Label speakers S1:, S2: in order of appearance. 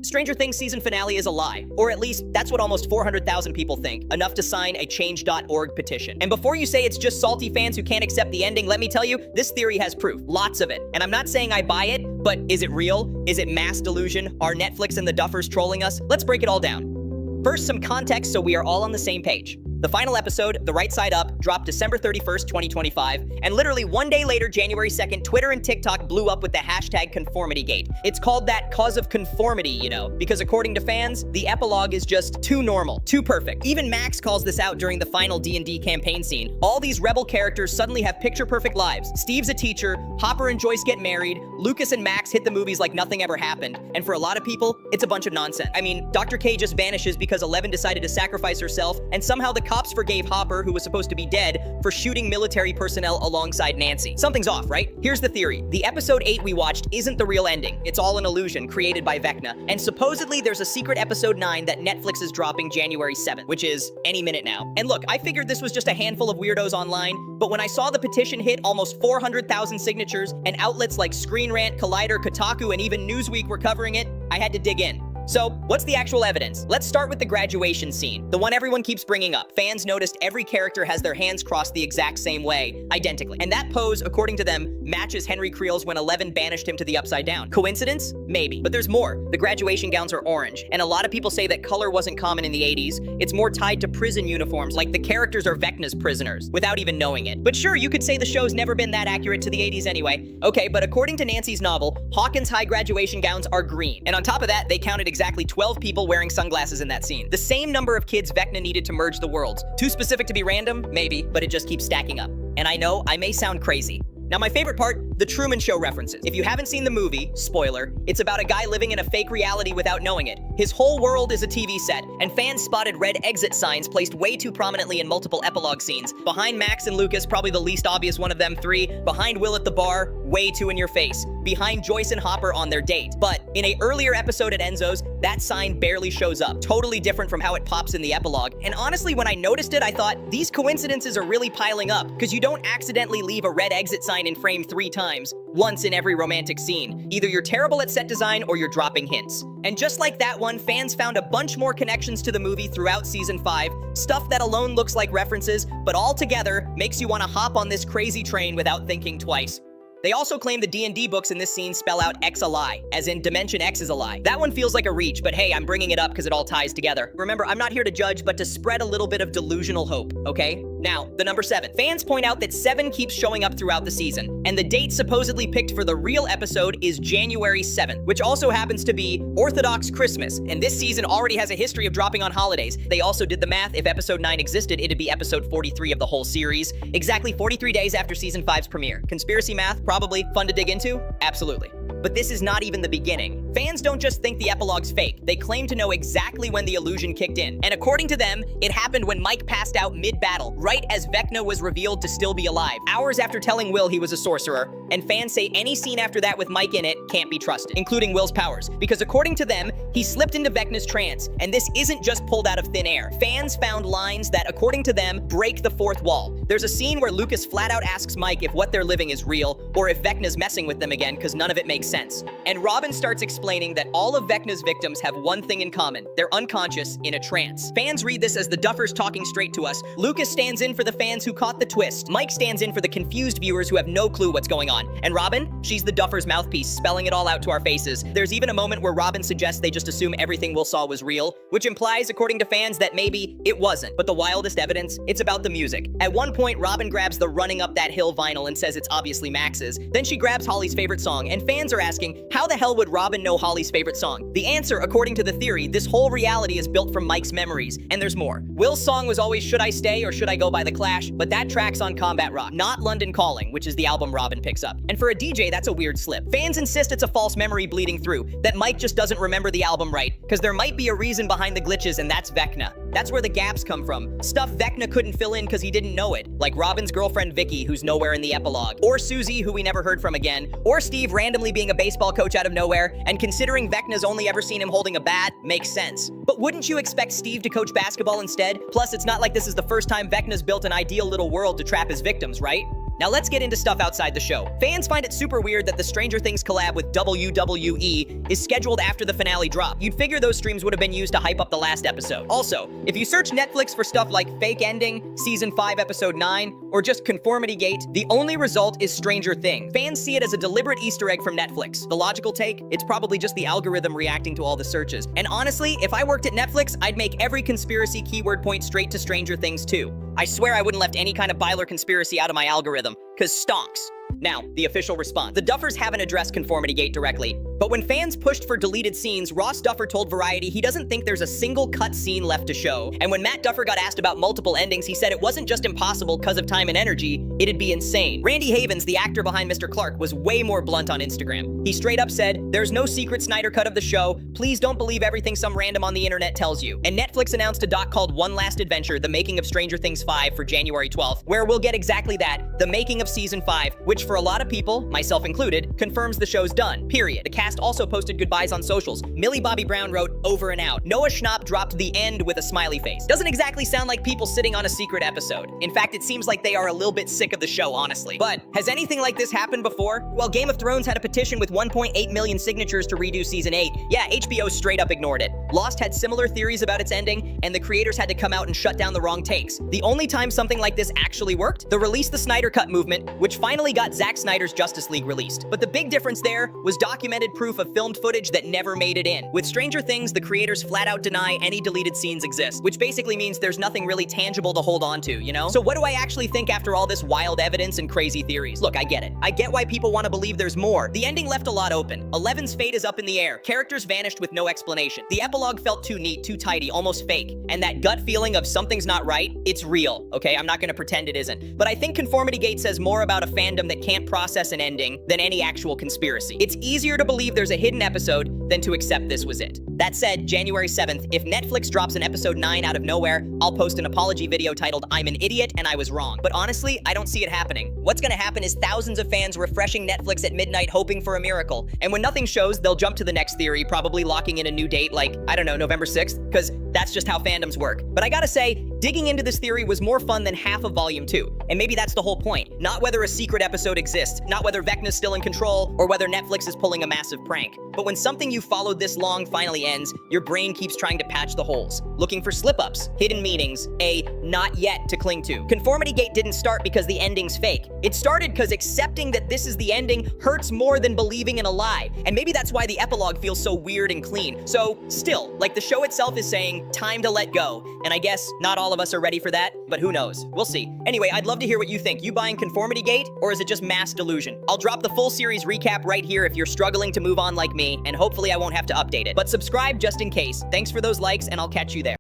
S1: Stranger Things season finale is a lie, or at least that's what almost 400,000 people think, enough to sign a change.org petition. And before you say it's just salty fans who can't accept the ending, let me tell you, this theory has proof, lots of it. And I'm not saying I buy it, but is it real? Is it mass delusion? Are Netflix and the Duffers trolling us? Let's break it all down. First, some context so we are all on the same page. The final episode, The Right Side Up, dropped December 31st, 2025, and literally one day later, January 2nd, Twitter and TikTok blew up with the hashtag ConformityGate. It's called that cause of conformity, you know, because according to fans, the epilogue is just too normal, too perfect. Even Max calls this out during the final D&D campaign scene. All these rebel characters suddenly have picture-perfect lives. Steve's a teacher, Hopper and Joyce get married, Lucas and Max hit the movies like nothing ever happened, and for a lot of people, it's a bunch of nonsense. I mean, Dr. K just vanishes because Eleven decided to sacrifice herself, and somehow the cops forgave Hopper, who was supposed to be dead, for shooting military personnel alongside Nancy. Something's off, right? Here's the theory. The episode 8 we watched isn't the real ending. It's all an illusion created by Vecna. And supposedly there's a secret episode 9 that Netflix is dropping January 7th, which is any minute now. And look, I figured this was just a handful of weirdos online, but when I saw the petition hit almost 400,000 signatures, and outlets like Screen Rant, Collider, Kotaku, and even Newsweek were covering it, I had to dig in. So, what's the actual evidence? Let's start with the graduation scene, the one everyone keeps bringing up. Fans noticed every character has their hands crossed the exact same way, identically. And that pose, according to them, matches Henry Creel's when Eleven banished him to the Upside Down. Coincidence? Maybe. But there's more. The graduation gowns are orange, and a lot of people say that color wasn't common in the 80s. It's more tied to prison uniforms, like the characters are Vecna's prisoners, without even knowing it. But sure, you could say the show's never been that accurate to the 80s anyway. Okay, but according to Nancy's novel, Hawkins' high graduation gowns are green. And on top of that, they counted exactly 12 people wearing sunglasses in that scene. The same number of kids Vecna needed to merge the worlds. Too specific to be random? Maybe, but it just keeps stacking up. And I know, I may sound crazy. Now my favorite part, the Truman Show references. If you haven't seen the movie, spoiler, it's about a guy living in a fake reality without knowing it. His whole world is a TV set, and fans spotted red exit signs placed way too prominently in multiple epilogue scenes. Behind Max and Lucas, probably the least obvious one of them three. Behind Will at the bar, way too in your face. Behind Joyce and Hopper on their date. But in an earlier episode at Enzo's, that sign barely shows up. Totally different from how it pops in the epilogue. And honestly, when I noticed it, I thought, these coincidences are really piling up, because you don't accidentally leave a red exit sign in frame 3 times, once in every romantic scene. Either you're terrible at set design or you're dropping hints. And just like that one, fans found a bunch more connections to the movie throughout season 5, stuff that alone looks like references, but all together makes you want to hop on this crazy train without thinking twice. They also claim the D&D books in this scene spell out X a lie, as in Dimension X is a lie. That one feels like a reach, but hey, I'm bringing it up because it all ties together. Remember, I'm not here to judge, but to spread a little bit of delusional hope, okay? Now, the number 7. Fans point out that 7 keeps showing up throughout the season, and the date supposedly picked for the real episode is January 7th, which also happens to be Orthodox Christmas, and this season already has a history of dropping on holidays. They also did the math. If episode 9 existed, it'd be episode 43 of the whole series, exactly 43 days after season 5's premiere. Conspiracy math? Probably. Fun to dig into? Absolutely. But this is not even the beginning. Fans don't just think the epilogue's fake, they claim to know exactly when the illusion kicked in. And according to them, it happened when Mike passed out mid-battle, right as Vecna was revealed to still be alive, hours after telling Will he was a sorcerer. And fans say any scene after that with Mike in it can't be trusted, including Will's powers, because according to them, he slipped into Vecna's trance, and this isn't just pulled out of thin air. Fans found lines that, according to them, break the fourth wall. There's a scene where Lucas flat out asks Mike if what they're living is real, or if Vecna's messing with them again, because none of it makes sense. And Robin starts explaining that all of Vecna's victims have one thing in common. They're unconscious in a trance. Fans read this as the Duffers talking straight to us. Lucas stands in for the fans who caught the twist. Mike stands in for the confused viewers who have no clue what's going on. And Robin, she's the Duffers' mouthpiece, spelling it all out to our faces. There's even a moment where Robin suggests they just assume everything Will saw was real, which implies, according to fans, that maybe it wasn't. But the wildest evidence, it's about the music. At one point, Robin grabs the Running Up That Hill vinyl and says it's obviously Max's. Then she grabs Holly's favorite song, and fans are asking, how the hell would Robin know Holly's favorite song? The answer, according to the theory, this whole reality is built from Mike's memories, and there's more. Will's song was always Should I Stay or Should I Go by The Clash, but that track's on Combat Rock, not London Calling, which is the album Robin picks up. And for a DJ, that's a weird slip. Fans insist it's a false memory bleeding through, that Mike just doesn't remember the album right, because there might be a reason behind the glitches, and that's Vecna. That's where the gaps come from. Stuff Vecna couldn't fill in because he didn't know it, like Robin's girlfriend Vicky, who's nowhere in the epilogue, or Susie, who we never heard from again, or Steve randomly being a baseball coach out of nowhere, and considering Vecna's only ever seen him holding a bat, makes sense. But wouldn't you expect Steve to coach basketball instead? Plus, it's not like this is the first time Vecna's built an ideal little world to trap his victims, right? Now let's get into stuff outside the show. Fans find it super weird that the Stranger Things collab with WWE is scheduled after the finale drop. You'd figure those streams would have been used to hype up the last episode. Also, if you search Netflix for stuff like fake ending, season 5 episode 9, or just conformity gate, the only result is Stranger Things. Fans see it as a deliberate Easter egg from Netflix. The logical take, it's probably just the algorithm reacting to all the searches. And honestly, if I worked at Netflix, I'd make every conspiracy keyword point straight to Stranger Things too. I swear I wouldn't left any kind of Byler conspiracy out of my algorithm, cause stonks. Now, the official response. The Duffers haven't addressed Conformity Gate directly, but when fans pushed for deleted scenes, Ross Duffer told Variety he doesn't think there's a single cut scene left to show. And when Matt Duffer got asked about multiple endings, he said it wasn't just impossible because of time and energy, it'd be insane. Randy Havens, the actor behind Mr. Clark, was way more blunt on Instagram. He straight up said, "There's no secret Snyder cut of the show. Please don't believe everything some random on the internet tells you." And Netflix announced a doc called One Last Adventure, The Making of Stranger Things 5 for January 12th, where we'll get exactly that, the making of season 5, which for a lot of people, myself included, confirms the show's done, period. The cast also posted goodbyes on socials. Millie Bobby Brown wrote, "Over and out." Noah Schnapp dropped the end with a smiley face. Doesn't exactly sound like people sitting on a secret episode. In fact, it seems like they are a little bit sick of the show, honestly. But has anything like this happened before? Well, Game of Thrones had a petition with 1.8 million signatures to redo season 8. Yeah, HBO straight up ignored it. Lost had similar theories about its ending, and the creators had to come out and shut down the wrong takes. The only time something like this actually worked? The Release the Snyder Cut movement, which finally got Zack Snyder's Justice League released. But the big difference there was documented proof of filmed footage that never made it in. With Stranger Things, the creators flat out deny any deleted scenes exist, which basically means there's nothing really tangible to hold on to, you know? So what do I actually think after all this wild evidence and crazy theories? Look, I get it. I get why people want to believe there's more. The ending left a lot open. Eleven's fate is up in the air. Characters vanished with no explanation. The epilogue felt too neat, too tidy, almost fake. And that gut feeling of something's not right, it's real, okay? I'm not gonna pretend it isn't. But I think Conformity Gate says more about a fandom that can't process an ending than any actual conspiracy. It's easier to believe there's a hidden episode than to accept this was it. That said, January 7th, if Netflix drops an episode 9 out of nowhere, I'll post an apology video titled "I'm an idiot and I was wrong." But honestly, I don't see it happening. What's gonna happen is thousands of fans refreshing Netflix at midnight hoping for a miracle. And when nothing shows, they'll jump to the next theory, probably locking in a new date like, I don't know, November 6th, because that's just how fandoms work. But I gotta say, digging into this theory was more fun than half of Volume 2. And maybe that's the whole point. Not whether a secret episode exists, not whether Vecna's still in control, or whether Netflix is pulling a massive prank. But when something you followed this long finally ends, your brain keeps trying to patch the holes, looking for slip-ups, hidden meanings, a not yet to cling to. Conformity Gate didn't start because the ending's fake. It started because accepting that this is the ending hurts more than believing in a lie. And maybe that's why the epilogue feels so weird and clean. So, still, like the show itself is saying, time to let go. And I guess not all of us are ready for that, but who knows? We'll see. Anyway, I'd love to hear what you think. You buying Conformity Gate, or is it just mass delusion? I'll drop the full series recap right here if you're struggling to move on like me, and hopefully I won't have to update it. But subscribe just in case. Thanks for those likes, and I'll catch you there.